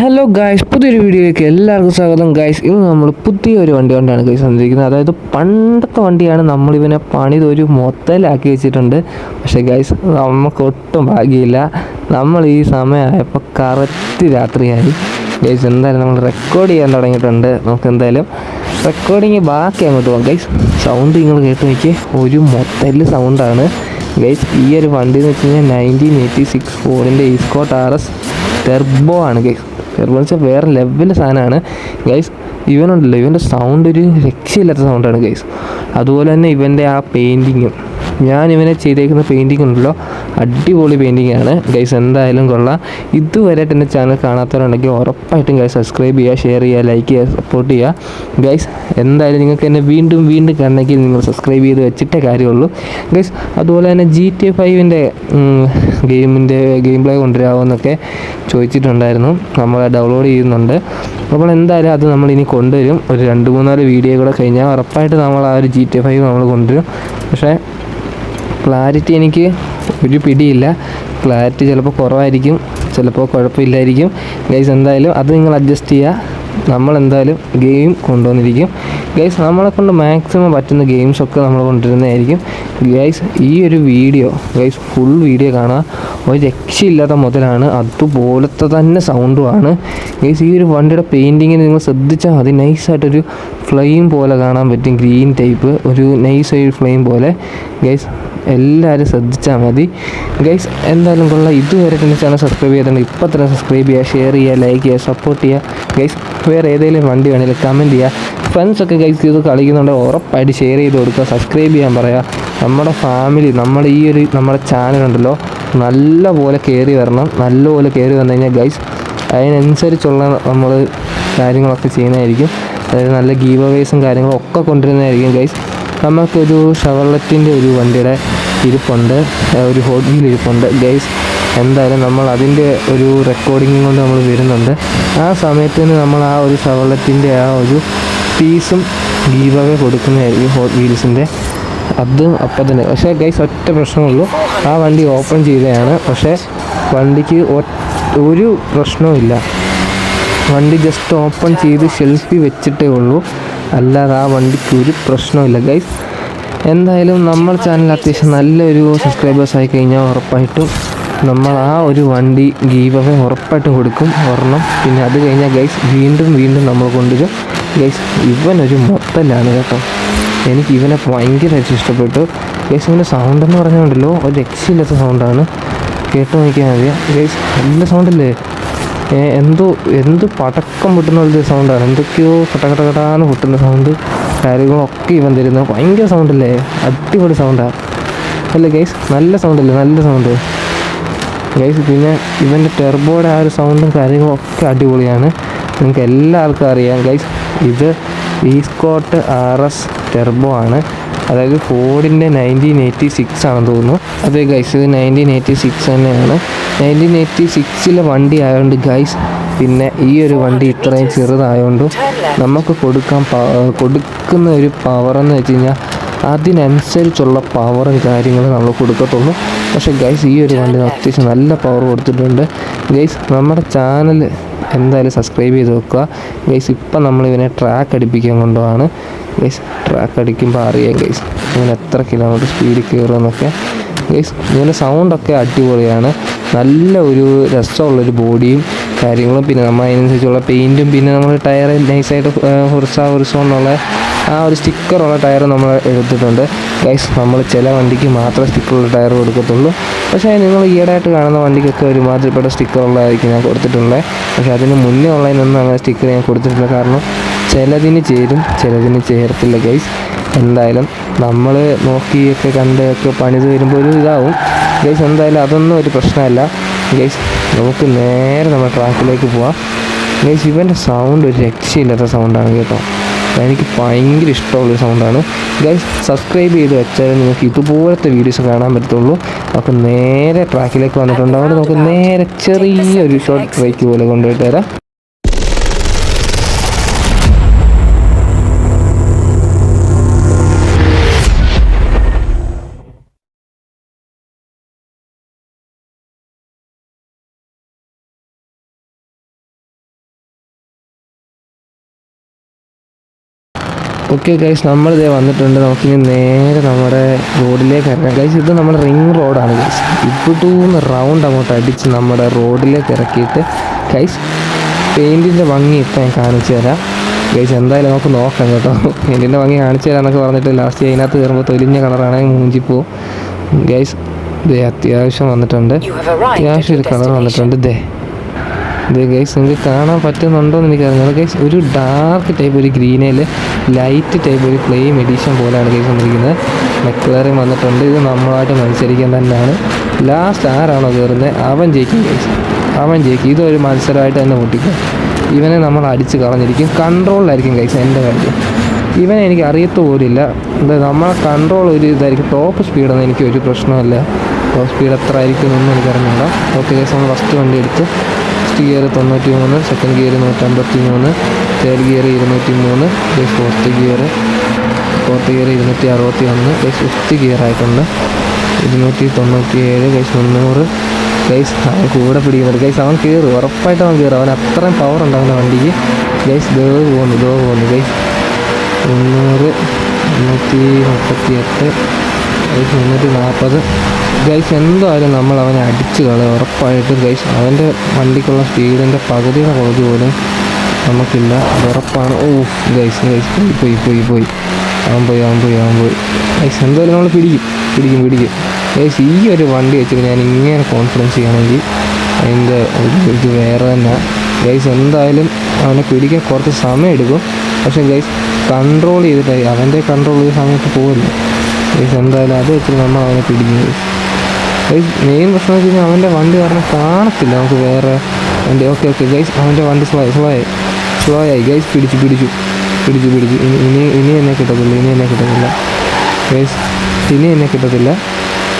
Hello guys, പുതിയൊരു വീഡിയോയിലേക്ക് എല്ലാവർക്കും സ്വാഗതം. ഗായ്സ്, ഇന്ന് നമ്മൾ പുതിയൊരു വണ്ടി കൊണ്ടാണ് ഗായ്സ് വന്നിരിക്കുന്നത്. അതായത് പണ്ടത്തെ വണ്ടിയാണ്. നമ്മളിവനെ പണിതൊരു മൊത്തലാക്കി വെച്ചിട്ടുണ്ട്. പക്ഷേ ഗായ്സ്, നമുക്ക് ഒട്ടും ഭാഗ്യമില്ല. നമ്മൾ ഈ സമയമായപ്പോൾ കറക്റ്റ് രാത്രിയായി. ഗൈസ്, എന്തായാലും നമ്മൾ റെക്കോർഡ് ചെയ്യാൻ തുടങ്ങിയിട്ടുണ്ട്. നമുക്ക് എന്തായാലും റെക്കോർഡിങ് ബാക്കി അങ്ങോട്ട് പോകാം. ഗൈസ്, സൗണ്ട് നിങ്ങൾ കേട്ട് നോക്കിയേ, ഒരു മൊത്തല് സൗണ്ടാണ് ഗൈസ്. ഈ ഒരു വണ്ടി എന്ന് വെച്ച് കഴിഞ്ഞാൽ 1986 ഫോർഡിൻ്റെ ഈസ്കോട്ട് RS ടെർബോ ആണ് ഗൈസ്. ടെർബോ എന്ന് വെച്ചാൽ വേറെ ലെവലിൻ്റെ സാധനമാണ് ഗൈസ്. ഇവനുണ്ടല്ലോ, ഇവൻ്റെ സൗണ്ട് ഒരു രക്ഷയില്ലാത്ത സൗണ്ടാണ് ഗൈസ്. അതുപോലെ തന്നെ ഇവൻ്റെ ആ പെയിൻറ്റിങ്ങും, ഞാൻ ഇവനെ ചെയ്തേക്കുന്ന പെയിൻറ്റിങ് ഉണ്ടല്ലോ, അടിപൊളി പെയിൻറ്റിങ് ആണ് ഗൈസ്. എന്തായാലും കൊള്ളാം. ഇതുവരെയായിട്ട് എൻ്റെ ചാനൽ കാണാത്തവരുണ്ടെങ്കിൽ ഉറപ്പായിട്ടും ഗൈസ് സബ്സ്ക്രൈബ് ചെയ്യുക, ഷെയർ ചെയ്യുക, ലൈക്ക് ചെയ്യുക, സപ്പോർട്ട് ചെയ്യുക ഗൈസ്. എന്തായാലും നിങ്ങൾക്ക് എന്നെ വീണ്ടും കാണണമെങ്കിൽ നിങ്ങൾ സബ്സ്ക്രൈബ് ചെയ്ത് വെച്ചിട്ടേ കാര്യമുള്ളൂ ഗൈസ്. അതുപോലെ തന്നെ GTA 5 ഗെയിം പ്ലേ കൊണ്ടുവരാമോന്നൊക്കെ ചോദിച്ചിട്ടുണ്ടായിരുന്നു. നമ്മൾ ഡൗൺലോഡ് ചെയ്യുന്നുണ്ട്. അപ്പോൾ എന്തായാലും അത് നമ്മളിനി കൊണ്ടുവരും. ഒരു 2-3 വീഡിയോ കൂടെ കഴിഞ്ഞാൽ ഉറപ്പായിട്ട് നമ്മൾ ആ ഒരു GTA 5 നമ്മൾ കൊണ്ടുവരും. പക്ഷേ ക്ലാരിറ്റി എനിക്ക് ഒരു പിടിയില്ല. ക്ലാരിറ്റി ചിലപ്പോൾ കുറവായിരിക്കും, ചിലപ്പോൾ കുഴപ്പമില്ലായിരിക്കും ഗൈസ്. എന്തായാലും അത് നിങ്ങൾ അഡ്ജസ്റ്റ് ചെയ്യുക. നമ്മളെന്തായാലും ഗെയിം കൊണ്ടുവന്നിരിക്കും ഗൈസ്. നമ്മളെ കൊണ്ട് മാക്സിമം പറ്റുന്ന ഗെയിംസൊക്കെ നമ്മൾ കൊണ്ടുവരുന്നതായിരിക്കും ഗൈസ്. ഈ ഒരു വീഡിയോ ഗൈസ് ഫുൾ വീഡിയോ കാണുക. ഒരു രക്ഷയില്ലാത്ത മുതലാണ്, അതുപോലത്തെ തന്നെ സൗണ്ടുമാണ് ഗൈസ്. ഈ ഒരു വണ്ടിയുടെ പെയിൻറ്റിങ്ങിന് നിങ്ങൾ ശ്രദ്ധിച്ചാൽ മതി. നൈസായിട്ടൊരു ഫ്ലെയിം പോലെ കാണാൻ പറ്റും, ഗ്രീൻ ടൈപ്പ് ഒരു നൈസ് ഫ്ലെയിം പോലെ ഗൈസ്. എല്ലാവരും ശ്രദ്ധിച്ചാൽ മതി ഗൈസ്. എന്തായാലും കൊള്ളാം. ഇതുവരെ തന്നെ ചാനൽ സബ്സ്ക്രൈബ് ചെയ്തിട്ടുണ്ട്. ഇപ്പോൾ തന്നെ സബ്സ്ക്രൈബ് ചെയ്യുക, ഷെയർ ചെയ്യുക, ലൈക്ക് ചെയ്യുക, സപ്പോർട്ട് ചെയ്യുക ഗൈസ്. വേറെ ഏതെങ്കിലും വണ്ടി വേണമെങ്കിൽ കമൻറ്റ് ചെയ്യുക. ഫ്രണ്ട്സൊക്കെ ഗൈസ് ഇത് കളിക്കുന്നുണ്ട്, ഉറപ്പായിട്ട് ഷെയർ ചെയ്ത് കൊടുക്കുക, സബ്സ്ക്രൈബ് ചെയ്യാൻ പറയുക. നമ്മുടെ ഫാമിലി, നമ്മുടെ ചാനലുണ്ടല്ലോ, നല്ലപോലെ കയറി വരണം. നല്ലപോലെ കയറി വന്നു കഴിഞ്ഞാൽ ഗൈസ് അതിനനുസരിച്ചുള്ള നമ്മൾ കാര്യങ്ങളൊക്കെ ചെയ്യുന്നതായിരിക്കും. അതായത് നല്ല ഗീവ് അവേസും കാര്യങ്ങളും ഒക്കെ കൊണ്ടുവരുന്നതായിരിക്കും ഗൈസ്. നമുക്കൊരു ഷവർലെറ്റിൻ്റെ ഒരു വണ്ടിയുടെ ഇരിപ്പുണ്ട്, ഒരു ഹോട്ട് വീൽ ഇരിപ്പുണ്ട് ഗൈസ്. എന്തായാലും നമ്മൾ അതിൻ്റെ ഒരു റെക്കോർഡിങ് കൊണ്ട് നമ്മൾ വരുന്നുണ്ട്. ആ സമയത്തിന് നമ്മൾ ആ ഒരു ഷവർലെറ്റിൻ്റെ ആ ഒരു പീസും ഗീവ് അവേ കൊടുക്കുന്നതായിരിക്കും, ഹോട്ട് വീൽസിൻ്റെ. അതും അപ്പം തന്നെ. പക്ഷേ ഗൈസ് ഒറ്റ പ്രശ്നമുള്ളൂ, ആ വണ്ടി ഓപ്പൺ ചെയ്തതാണ്. പക്ഷേ വണ്ടിക്ക് ഒരു പ്രശ്നവുമില്ല. വണ്ടി ജസ്റ്റ് ഓപ്പൺ ചെയ്ത് ഷെൽഫിൽ വെച്ചിട്ടേ ഉള്ളൂ, അല്ലാതെ ആ വണ്ടിക്ക് ഒരു പ്രശ്നമില്ല ഗൈസ്. എന്തായാലും നമ്മുടെ ചാനൽ അത്യാവശ്യം നല്ലൊരു സബ്സ്ക്രൈബേഴ്സ് ആയി കഴിഞ്ഞാൽ ഉറപ്പായിട്ടും നമ്മൾ ആ ഒരു വണ്ടി ഗീവ് അവേ ഉറപ്പായിട്ടും കൊടുക്കും, ഒരെണ്ണം. പിന്നെ അത് കഴിഞ്ഞാൽ ഗൈസ് വീണ്ടും നമ്മൾ കൊണ്ടുവരും ഗൈസ്. ഇവനൊരു മൊത്തലാണ് കേട്ടോ. എനിക്ക് ഇവനെ ഭയങ്കരമായിട്ട് ഇഷ്ടപ്പെട്ടു ഗൈസ്. ഇവൻ്റെ സൗണ്ട് എന്ന് പറഞ്ഞുകൊണ്ടല്ലോ, ഒരു രക്ഷയില്ലാത്ത സൗണ്ടാണ്. കേട്ടോ നോക്കിയാൽ മതി ഗൈസ്. നല്ല സൗണ്ടല്ലേ, എന്ത് പടക്കം പൊട്ടുന്ന പോലത്തെ സൗണ്ടാണ്. എന്തൊക്കെയോ കട്ടകട്ടാന്ന് പൊട്ടുന്ന സൗണ്ട് കാര്യങ്ങളൊക്കെ ഇവൻ തരുന്നത്. ഭയങ്കര സൗണ്ടല്ലേ, അടിപൊളി സൗണ്ടാണ് അല്ലേ ഗൈസ്. നല്ല സൗണ്ടല്ലേ, നല്ല സൗണ്ട് ഗൈസ്. പിന്നെ ഇവൻ്റെ ടെർബോയുടെ ആ ഒരു സൗണ്ടും കാര്യങ്ങളും ഒക്കെ അടിപൊളിയാണ്. നിങ്ങൾക്ക് എല്ലാവർക്കും അറിയാം ഗൈസ്, ഇത് ഈസ്കോട്ട് RS ടെർബോ ആണ്. അതായത് ഫോർഡിൻ്റെ 1986 ആണെന്ന് തോന്നുന്നു. അതെ ഗൈസ്, ഇത് 1986 തന്നെയാണ്. 1986 വണ്ടി ആയതുകൊണ്ട് ഗൈസ്, പിന്നെ ഈ ഒരു വണ്ടി ഇത്രയും ചെറുതായതുകൊണ്ടും നമുക്ക് കൊടുക്കുന്ന ഒരു പവറെന്ന് വെച്ച് കഴിഞ്ഞാൽ അതിനനുസരിച്ചുള്ള പവറും കാര്യങ്ങളും നമ്മൾ കൊടുക്കത്തുള്ളൂ. പക്ഷേ ഗൈസ് ഈ ഒരു വണ്ടി അത്യാവശ്യം നല്ല പവർ കൊടുത്തിട്ടുണ്ട് ഗൈസ്. നമ്മുടെ ചാനൽ എന്തായാലും സബ്സ്ക്രൈബ് ചെയ്ത് വെക്കുക ഗൈസ്. ഇപ്പം നമ്മളിവനെ ട്രാക്ക് അടിപ്പിക്കാൻ കൊണ്ടുപോവാണ് ഗൈസ്. ട്രാക്ക് അടിക്കുമ്പോൾ അറിയാം ഗൈസ് ഇങ്ങനെ എത്ര കിലോമീറ്റർ സ്പീഡിൽ കയറുമെന്നൊക്കെ ഗൈസ്. ഇങ്ങനെ സൗണ്ടൊക്കെ അടിപൊളിയാണ്. നല്ല ഒരു രസമുള്ളൊരു ബോഡിയും കാര്യങ്ങളും, പിന്നെ നമ്മൾ അതിനനുസരിച്ചുള്ള പെയിൻറ്റും, പിന്നെ നമ്മൾ ടയർ നൈസായിട്ട് ഹൊറിസോ എന്നുള്ള ആ ഒരു സ്റ്റിക്കറുള്ള ടയർ നമ്മൾ എടുത്തിട്ടുണ്ട് ഗൈസ്. നമ്മൾ ചില വണ്ടിക്ക് മാത്രമേ സ്റ്റിക്കറുള്ള ടയർ കൊടുക്കത്തുള്ളൂ. പക്ഷേ നിങ്ങൾ ഈയിടെയായിട്ട് കാണുന്ന വണ്ടിക്കൊക്കെ ഒരുമാതിരിപ്പെട്ട സ്റ്റിക്കറുള്ളതായിരിക്കും ഞാൻ കൊടുത്തിട്ടുള്ളത്. പക്ഷേ അതിന് മുന്നേ ഉള്ളതിനൊന്നും അങ്ങനെ സ്റ്റിക്കർ ഞാൻ കൊടുത്തിട്ടില്ല. കാരണം ചിലതിന് ചേരും, ചിലതിന് ചേരത്തില്ല ഗൈസ്. എന്തായാലും നമ്മൾ നോക്കിയൊക്കെ കണ്ടൊക്കെ പണിത് വരുമ്പോൾ ഒരു ഇതാവും ഗൈസ്. എന്തായാലും അതൊന്നും ഒരു പ്രശ്നമല്ല ഗൈസ്. നമുക്ക് നേരെ നമ്മുടെ ട്രാക്കിലേക്ക് പോവാം ഗൈസ്. ഇവൻ്റെ സൗണ്ട് ഒരു രക്ഷയില്ലാത്ത സൗണ്ടാണ് കേട്ടോ. എനിക്ക് ഭയങ്കര ഇഷ്ടമുള്ളൊരു സൗണ്ടാണ് ഗൈസ്. സബ്സ്ക്രൈബ് ചെയ്ത് വെച്ചാൽ നിങ്ങൾക്ക് ഇതുപോലത്തെ വീഡിയോസ് കാണാൻ പറ്റത്തുള്ളൂ. നമുക്ക് നേരെ ട്രാക്കിലേക്ക് വന്നിട്ടുണ്ട്. അവിടെ നമുക്ക് നേരെ ചെറിയൊരു ഷോർട്ട് ട്രൈക്ക് പോലെ കൊണ്ടുപോയിട്ട് തരാം. ഓക്കെ ഗൈസ്, നമ്മളിതേ വന്നിട്ടുണ്ട്. നമുക്കിനി നേരെ നമ്മുടെ റോഡിലേക്ക് ഇറങ്ങാം ഗൈസ്. ഇത് നമ്മുടെ റിംഗ് റോഡാണ് ഗൈസ്. ഇവിടൂന്ന് റൗണ്ട് അങ്ങോട്ട് അടിച്ച് നമ്മുടെ റോഡിലേക്ക് ഇറക്കിയിട്ട് ഗൈസ് പെയിൻറ്റിൻ്റെ ഭംഗി ഇപ്പം ഞാൻ കാണിച്ചു തരാം ഗൈസ്. എന്തായാലും നമുക്ക് നോക്കാം കേട്ടോ. പെയിൻറ്റിൻ്റെ ഭംഗി കാണിച്ചു തരാമെന്നൊക്കെ പറഞ്ഞിട്ട് ലാസ്റ്റ് അതിനകത്ത് കയറുമ്പോൾ തൊലിഞ്ഞ കളറാണെങ്കിൽ മൂഞ്ചിപ്പോവും ഗൈസ്. ഇതേ അത്യാവശ്യം വന്നിട്ടുണ്ട്, അത്യാവശ്യം ഒരു കളർ വന്നിട്ടുണ്ട്. ഇതേ ഗൈസ്, നിങ്ങൾക്ക് കാണാൻ പറ്റുന്നുണ്ടോ എന്ന് എനിക്കറിഞ്ഞത് ഗൈസ്. ഒരു ഡാർക്ക് ടൈപ്പ് ഒരു ഗ്രീനയിൽ ലൈറ്റ് ടൈപ്പ് ഒരു ഫ്ലെയിം എഡിഷൻ പോലെയാണ് ഗൈസ് വന്നിരിക്കുന്നത്. മെക്ലറിൻ വന്നിട്ടുണ്ട്. ഇത് നമ്മളായിട്ട് മത്സരിക്കാൻ തന്നെയാണ്. ലാസ്റ്റ് ആരാണോ കയറുന്നത് അവൻ ജയിക്കും ഗൈസ്, അവൻ ജയിക്കും. ഇതൊരു മത്സരമായിട്ട് തന്നെ പൊട്ടിക്കും. ഇവനെ നമ്മൾ അടിച്ച് കളഞ്ഞിരിക്കും. കൺട്രോളിലായിരിക്കും ഗൈസ് എൻ്റെ കാര്യം. ഇവനെ എനിക്ക് അറിയത്ത് പോലില്ല. അതായത് നമ്മളെ കൺട്രോൾ ഒരു ഇതായിരിക്കും. ടോപ്പ് സ്പീഡൊന്നും എനിക്ക് ഒരു പ്രശ്നമല്ല. ടോപ്പ് സ്പീഡ് എത്ര ആയിരിക്കും എന്നൊന്നും എനിക്കറിഞ്ഞില്ല. ഓക്കെ ഗൈസ്, നമ്മൾ ഫസ്റ്റ് വണ്ടി എടുത്ത് first gear 93, second gear 153, third gear 203, fourth gear 261, fifth gear ആയിട്ടുണ്ട് 297, 300 ഗൈസ്. അവൻ കൂടെ പിടിക്കുന്നുണ്ട് ഗൈസ്. അവൻ കയറും, ഉറപ്പായിട്ട് അവൻ കയറും. അവൻ അത്രയും പവർ ഉണ്ടാകുന്ന വണ്ടിക്ക് ഗൈസ്. പോകുന്നു ഗൈസ്. 300, 338, 340 ഗൈസ്. എന്തായാലും നമ്മൾ അവനെ അടിച്ച് കളയും ഉറപ്പായിട്ടും ഗൈസ്. അവൻ്റെ വണ്ടിക്കുള്ള സ്പീഡിൻ്റെ പകുതിയുടെ പകുതി പോലും നമുക്കില്ല, അത് ഉറപ്പാണ്. ഓ ഗൈസ് പോയി അവൻ പോയി ഗൈസ്. എന്തായാലും നമ്മൾ പിടിക്കും ഗൈസ്. ഈ ഒരു വണ്ടി വെച്ചിട്ട് ഞാൻ ഇങ്ങനെ കോൺഫിഡൻസ് ചെയ്യണമെങ്കിൽ അതിൻ്റെ ഇത് വേറെ തന്നെ ഗൈസ്. എന്തായാലും അവനെ പിടിക്കാൻ കുറച്ച് സമയം എടുക്കും. പക്ഷേ ഗൈസ് കൺട്രോൾ ചെയ്തിട്ട് അവൻ്റെ കൺട്രോൾ ചെയ്ത സമയത്ത് പോകില്ല ഗൈസ്. എന്തായാലും അത് വെച്ചിട്ട് നമ്മൾ അവനെ പിടിക്കും ഗൈസ്. മെയിൻ പ്രശ്നം വെച്ച് കഴിഞ്ഞാൽ അവൻ്റെ വണ്ടി കാരണം കാണത്തില്ല നമുക്ക് വേറെ വണ്ടി. ഓക്കെ ഗൈസ്, അവൻ്റെ വണ്ടി സ്ലോ ആയി ഗൈസ്. പിടിച്ചു. ഇനി എന്നെ കിട്ടത്തില്ല ഗൈസ്.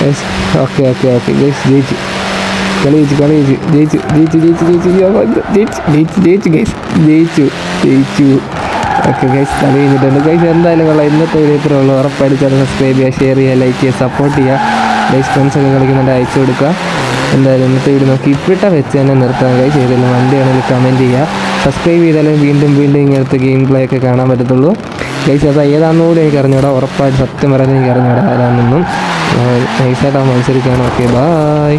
ഗൈസ്. ഓക്കെ ഗൈസ്, ജയിച്ചു ഓക്കെ ഗൈസ്. കളി കഴിഞ്ഞിട്ടുണ്ട് ഗൈസ്. എന്തായാലും കൊള്ളാം. ഇന്നത്തെ വീഡിയോ ഇത്രേ ഉള്ളൂ. ഉറപ്പായിട്ട് ചാനൽ സബ്സ്ക്രൈബ് ചെയ്യുക, ഷെയർ ചെയ്യുക, ലൈക്ക് ചെയ്യുക, സപ്പോർട്ട് ചെയ്യുക ഗൈസ്. ഫ്രണ്ട്സൊക്കെ കളിക്കുന്നുണ്ട് അയച്ചു കൊടുക്കുക. എന്തായാലും ഇന്നത്തെ വീഡിയോ നോക്കി ഇപ്പിട്ട വെച്ച് തന്നെ നിർത്താൻ ഗൈസ്. ഏതെങ്കിലും വണ്ടിയാണെങ്കിൽ കമൻറ്റ് ചെയ്യുക. സബ്സ്ക്രൈബ് ചെയ്താലും വീണ്ടും ഇങ്ങനത്തെ ഗെയിം പ്ലേ ഒക്കെ കാണാൻ പറ്റത്തുള്ളൂ ഗൈസ്. അത് ഏതാണെന്ന് കൂടി എനിക്ക് അറിഞ്ഞൂടാ. ഉറപ്പായിട്ട് സത്യം പറയാൻ എനിക്ക് അറിഞ്ഞൂടാ ആരാണെന്നും. നൈസായിട്ട് മത്സരിക്കുകയാണ്. Okay, bye.